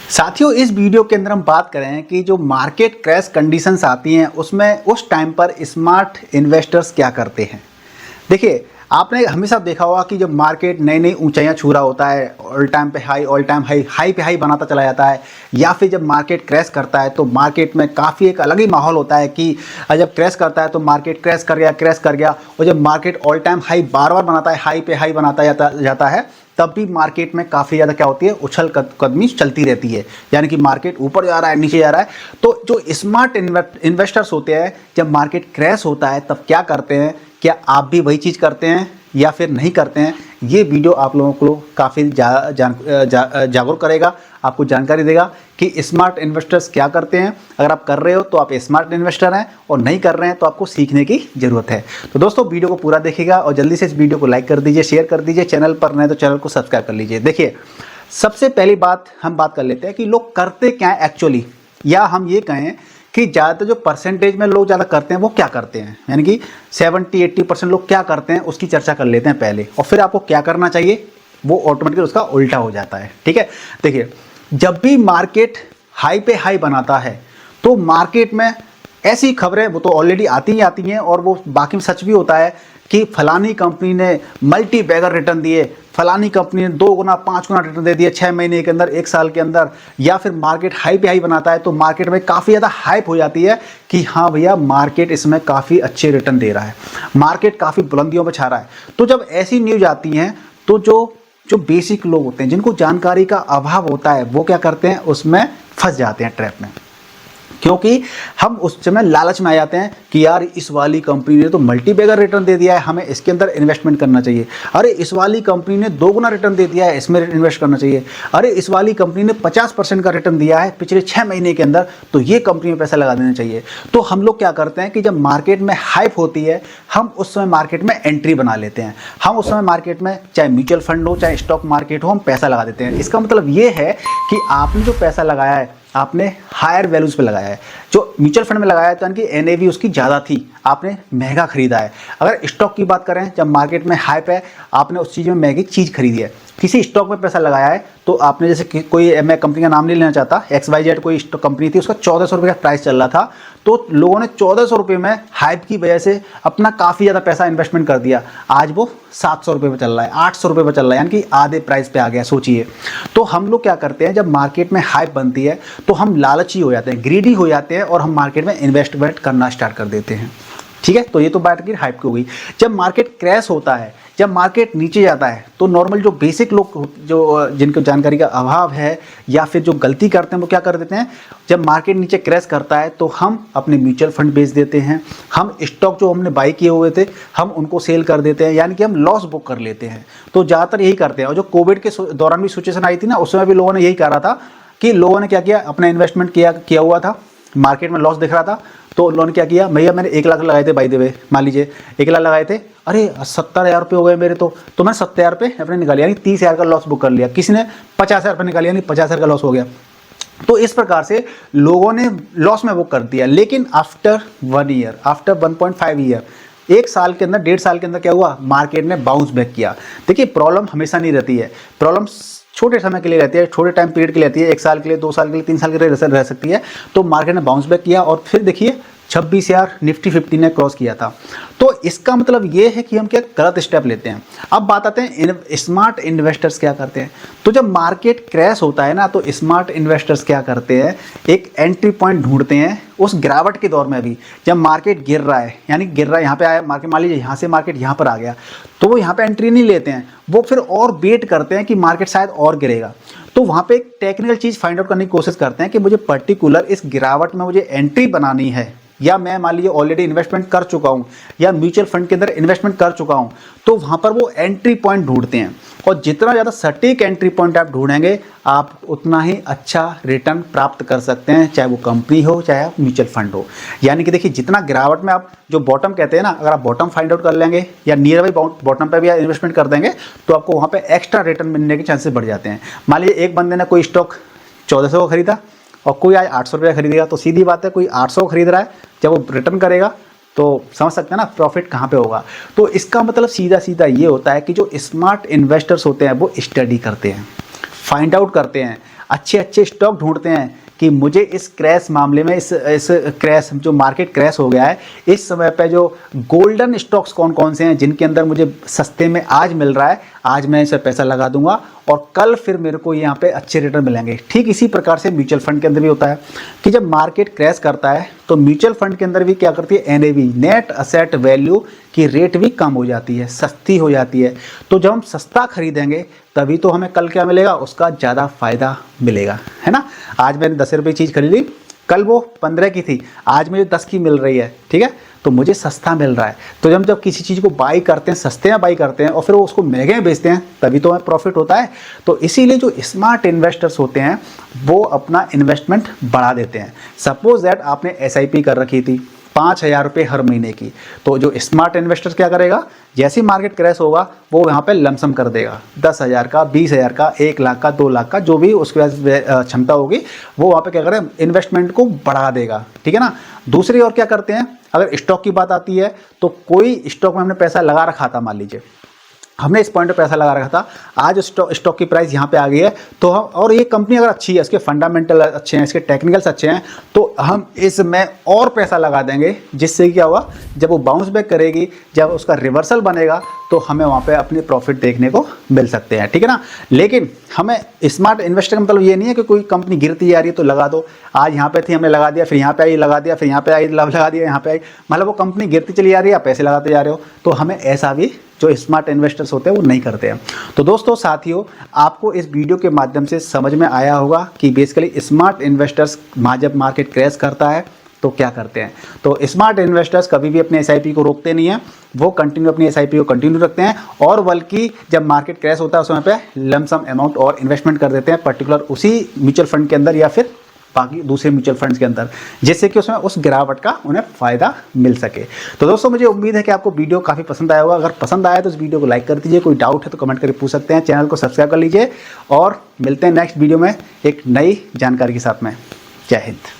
साथियों, इस वीडियो के अंदर हम बात करें कि जो मार्केट क्रैश कंडीशंस आती हैं उसमें उस टाइम पर स्मार्ट इन्वेस्टर्स क्या करते हैं। देखिए, आपने हमेशा देखा होगा कि जब मार्केट नई नई ऊंचाइयां छू रहा होता है, ऑल टाइम पे high all time high high पे हाई बनाता चला जाता है, या फिर जब मार्केट क्रैश करता है तो मार्केट में काफ़ी एक अलग ही माहौल होता है कि जब क्रैश करता है तो मार्केट क्रैश कर गया, और जब मार्केट ऑल टाइम हाई बार बार बनाता है, हाई पे हाई बनाता जाता है, तब भी मार्केट में काफ़ी ज़्यादा क्या होती है, उछल कदमी चलती रहती है। यानी कि मार्केट ऊपर जा रहा है, नीचे जा रहा है। तो जो स्मार्ट इन्वेस्टर्स होते हैं, जब मार्केट क्रैश होता है तब क्या करते हैं, क्या आप भी वही चीज़ करते हैं या फिर नहीं करते हैं? ये वीडियो आप लोगों को काफ़ी जागरूक करेगा, आपको जानकारी देगा कि स्मार्ट इन्वेस्टर्स क्या करते हैं। अगर आप कर रहे हो तो आप स्मार्ट इन्वेस्टर हैं, और नहीं कर रहे हैं तो आपको सीखने की ज़रूरत है। तो दोस्तों, वीडियो को पूरा देखिएगा और जल्दी से इस वीडियो को लाइक कर दीजिए, शेयर कर दीजिए। चैनल पर नए तो चैनल को सब्सक्राइब कर लीजिए। देखिए, सबसे पहली बात हम बात कर लेते हैं कि लोग करते क्या है एक्चुअली, या हम ये कहें कि ज़्यादातर जो परसेंटेज में लोग ज़्यादा करते हैं वो क्या करते हैं, यानी कि 70-80% लोग क्या करते हैं उसकी चर्चा कर लेते हैं पहले, और फिर आपको क्या करना चाहिए वो ऑटोमेटिकली उसका उल्टा हो जाता है। ठीक है, देखिए, जब भी मार्केट हाई पे हाई बनाता है तो मार्केट में ऐसी खबरें वो तो ऑलरेडी आती ही आती हैं, और वो बाकी में सच भी होता है कि फलानी कंपनी ने मल्टी बैगर रिटर्न दिए, फलानी कंपनी ने 2 गुना 5 गुना रिटर्न दे दिए 6 महीने के अंदर, 1 साल के अंदर। या फिर मार्केट हाई पे हाई बनाता है तो मार्केट में काफ़ी ज़्यादा हाइप हो जाती है कि हाँ भैया, मार्केट इसमें काफ़ी अच्छे रिटर्न दे रहा है, मार्केट काफ़ी बुलंदियों पर छा रहा है। तो जब ऐसी न्यूज आती हैं तो जो बेसिक लोग होते हैं, जिनको जानकारी का अभाव होता है, वो क्या करते हैं, उसमें फंस जाते हैं, ट्रैप में। क्योंकि हम उस समय लालच में आ जाते हैं कि यार इस वाली कंपनी ने तो मल्टी बैगर रिटर्न दे दिया है, हमें इसके अंदर इन्वेस्टमेंट करना चाहिए। अरे इस वाली कंपनी ने 2 गुना रिटर्न दे दिया है, इसमें इन्वेस्ट करना चाहिए। अरे इस वाली कंपनी ने 50% का रिटर्न दिया है पिछले 6 महीने के अंदर, तो ये कंपनी में पैसा लगा देना चाहिए। तो हम लोग क्या करते हैं कि जब मार्केट में हाइप होती है, हम उस समय मार्केट में एंट्री बना लेते हैं। हम उस समय मार्केट में, चाहे म्यूचुअल फंड हो चाहे स्टॉक मार्केट हो, हम पैसा लगा देते हैं। इसका मतलब ये है कि आपने जो पैसा लगाया है आपने हायर वैल्यूज पे लगाया है। जो म्यूचुअल फंड में लगाया है तो यानी कि एनएवी उसकी ज़्यादा थी, आपने महंगा खरीदा है। अगर स्टॉक की बात करें, जब मार्केट में हाइप है, आपने उस चीज़ में महंगी चीज़ खरीदी है। किसी स्टॉक में पैसा लगाया है तो आपने, जैसे कोई, मैं कंपनी का नाम नहीं लेना चाहता, XYZ कोई कंपनी थी, उसका 1400 रुपये का प्राइस चल रहा था, तो लोगों ने 1400 रुपये में हाइप की वजह से अपना काफ़ी ज़्यादा पैसा इन्वेस्टमेंट कर दिया। आज वो 700 रुपये पर चल रहा है, 800 रुपये पर चल रहा है, यानी कि आधे प्राइस पे आ गया। सोचिए। तो हम लोग क्या करते हैं, जब मार्केट में हाइप बनती है तो हम लालची हो जाते हैं, ग्रीडी हो जाते हैं, और हम मार्केट में इन्वेस्टमेंट करना स्टार्ट कर देते हैं। ठीक है, तो ये तो बात की हाइप की हो गई। जब मार्केट क्रैश होता है, जब मार्केट नीचे जाता है, तो नॉर्मल जो बेसिक लोग, जो जिनको जानकारी का अभाव है या फिर जो गलती करते हैं, वो क्या कर देते हैं, जब मार्केट नीचे क्रैश करता है तो हम अपने म्यूचुअल फंड बेच देते हैं, हम स्टॉक जो हमने बाई किए हुए थे हम उनको सेल कर देते हैं, यानी कि हम लॉस बुक कर लेते हैं। तो ज़्यादातर यही करते हैं। और जो कोविड के दौरान भी सिचुएशन आई थी ना, उस समय भी लोगों ने यही कहा था कि लोगों ने क्या किया, अपना इन्वेस्टमेंट किया हुआ था, मार्केट में लॉस दिख रहा था, तो उन्होंने क्या किया, भैया मैंने 1 लाख लगाए थे, बाय द वे मान लीजिए 1 लाख लगाए थे, अरे 70,000 रुपये हो गए मेरे, तो मैंने 70,000 रुपये अपने निकाले, यानी 30,000 का लॉस बुक कर लिया। किसी ने 50,000 रुपये निकाले, यानी 50,000 का लॉस हो गया। तो इस प्रकार से लोगों ने लॉस में बुक कर दिया। लेकिन आफ्टर 1 ईयर, आफ्टर 1.5 ईयर, 1 साल के अंदर, 1.5 साल के अंदर क्या हुआ, मार्केट ने बाउंस बैक किया। देखिए, प्रॉब्लम हमेशा नहीं रहती है, प्रॉब्लम छोटे समय के लिए रहती है, छोटे टाइम पीरियड के लिए रहती है, 1 साल के लिए, 2 साल के लिए, 3 साल के लिए रह सकती है। तो मार्केट ने बाउंस बैक किया और फिर देखिए 26,000 निफ्टी 50 ने क्रॉस किया था। तो इसका मतलब ये है कि हम क्या गलत स्टेप लेते हैं। अब बात आते हैं स्मार्ट इन्वेस्टर्स क्या करते हैं। तो जब मार्केट क्रैश होता है ना, तो स्मार्ट इन्वेस्टर्स क्या करते हैं, एक एंट्री पॉइंट ढूंढते हैं उस गिरावट के दौर में भी। जब मार्केट गिर रहा है, यानी गिर रहा है, यहाँ पे आया मार्केट, मान लीजिए यहाँ से मार्केट यहाँ पर आ गया, तो वो यहाँ पे एंट्री नहीं लेते हैं, वो फिर और वेट करते हैं कि मार्केट शायद और गिरेगा। तो वहाँ पे एक टेक्निकल चीज़ फाइंड आउट करने की कोशिश करते हैं कि मुझे पर्टिकुलर इस गिरावट में मुझे एंट्री बनानी है, या मैं मान लीजिए ऑलरेडी इन्वेस्टमेंट कर चुका हूँ या म्यूचुअल फंड के अंदर इन्वेस्टमेंट कर चुका हूँ। तो वहाँ पर वो एंट्री पॉइंट ढूंढते हैं, और जितना ज़्यादा सटीक एंट्री पॉइंट आप ढूंढेंगे, आप उतना ही अच्छा रिटर्न प्राप्त कर सकते हैं, चाहे वो कंपनी हो चाहे आप म्यूचुअल फंड हो। यानी कि देखिए, जितना गिरावट में आप, जो बॉटम कहते हैं ना, अगर आप बॉटम फाइंड आउट कर लेंगे या नियर बाई बॉटम पे भी इन्वेस्टमेंट कर देंगे, तो आपको वहाँ पे एक्स्ट्रा रिटर्न मिलने के चांसेस बढ़ जाते हैं। मान लीजिए एक बंदे ने कोई स्टॉक 1400 का खरीदा और कोई आज 800 रुपये खरीदेगा, तो सीधी बात है, कोई 800 खरीद रहा है, जब वो रिटर्न करेगा तो समझ सकते हैं ना प्रॉफिट कहाँ पे होगा। तो इसका मतलब सीधा सीधा ये होता है कि जो स्मार्ट इन्वेस्टर्स होते हैं वो स्टडी करते हैं, फाइंड आउट करते हैं। अच्छे अच्छे स्टॉक ढूंढते हैं कि मुझे इस क्रैश मामले में, इस क्रैश जो मार्केट क्रैश हो गया है, इस समय पे जो गोल्डन स्टॉक्स कौन कौन से हैं जिनके अंदर मुझे सस्ते में आज मिल रहा है, आज मैं इस पर पैसा लगा दूंगा और कल फिर मेरे को यहाँ पे अच्छे रिटर्न मिलेंगे। ठीक इसी प्रकार से म्यूचुअल फंड के अंदर भी होता है कि जब मार्केट क्रैश करता है तो म्यूचुअल फंड के अंदर भी क्या करती है, एनएवी, नेट असेट वैल्यू की रेट भी कम हो जाती है, सस्ती हो जाती है। तो जब हम सस्ता खरीदेंगे तभी तो हमें कल क्या मिलेगा, उसका ज़्यादा फायदा मिलेगा, है ना। आज मैंने 10 रुपये चीज़ खरीदी, कल वो 15 की थी, आज मुझे 10 की मिल रही है, ठीक है, तो मुझे सस्ता मिल रहा है। तो जब किसी चीज़ को बाई करते हैं, सस्ते में बाई करते हैं और फिर वो उसको महंगे में बेचते हैं, तभी तो हमें प्रॉफिट होता है। तो इसीलिए जो स्मार्ट इन्वेस्टर्स होते हैं वो अपना इन्वेस्टमेंट बढ़ा देते हैं। सपोज दैट आपने SIP कर रखी थी 5,000 रुपये हर महीने की, तो जो स्मार्ट इन्वेस्टर क्या करेगा, जैसी मार्केट क्रैश होगा वो यहाँ पे लमसम कर देगा, 10,000 का, 20,000 का, 1 लाख का, 2 लाख का, जो भी उसके पास क्षमता होगी वो वहाँ पे क्या करें, इन्वेस्टमेंट को बढ़ा देगा, ठीक है ना। दूसरी और क्या करते हैं, अगर स्टॉक की बात आती है तो कोई स्टॉक में हमने पैसा लगा रखा था, मान लीजिए हमने इस पॉइंट पे पैसा लगा रखा था, आज स्टॉक की प्राइस यहाँ पे आ गई है, तो हम, और ये कंपनी अगर अच्छी है, इसके फंडामेंटल अच्छे हैं, इसके टेक्निकल्स अच्छे हैं, तो हम इसमें और पैसा लगा देंगे, जिससे क्या होगा, जब वो बाउंस बैक करेगी, जब उसका रिवर्सल बनेगा तो हमें वहाँ पे अपनी प्रॉफिट देखने को मिल सकते हैं, ठीक है ना। लेकिन हमें स्मार्ट इन्वेस्टर का मतलब ये नहीं है कि कोई कंपनी गिरती जा रही है तो लगा दो, आज यहाँ पे थी हमने लगा दिया, फिर यहाँ पे आई लगा दिया, फिर यहाँ पे आई लगा दिया, यहाँ पे आई, मतलब वो कंपनी गिरती चली जा रही है, आप पैसे लगाते जा रहे हो। तो हमें ऐसा भी जो स्मार्ट इन्वेस्टर्स होते हैं वो नहीं करते हैं। तो दोस्तों, साथियों, आपको इस वीडियो के माध्यम से समझ में आया होगा कि बेसिकली स्मार्ट इन्वेस्टर्स जब मार्केट क्रैश करता है तो क्या करते हैं। तो स्मार्ट इन्वेस्टर्स कभी भी अपने SIP को रोकते नहीं हैं, वो कंटिन्यू अपनी SIP को कंटिन्यू रखते हैं, और बल्कि जब मार्केट क्रैश होता है उस समय पे लमसम अमाउंट और इन्वेस्टमेंट कर देते हैं, पर्टिकुलर उसी म्यूचुअल फंड के अंदर या फिर बाकी दूसरे म्यूचुअल फंड्स के अंदर, जिससे कि उसमें उस गिरावट का उन्हें फ़ायदा मिल सके। तो दोस्तों, मुझे उम्मीद है कि आपको वीडियो काफ़ी पसंद आया होगा। अगर पसंद आया तो इस वीडियो को लाइक कर दीजिए, कोई डाउट है तो कमेंट करके पूछ सकते हैं, चैनल को सब्सक्राइब कर लीजिए, और मिलते हैं नेक्स्ट वीडियो में एक नई जानकारी के साथ में। जय हिंद।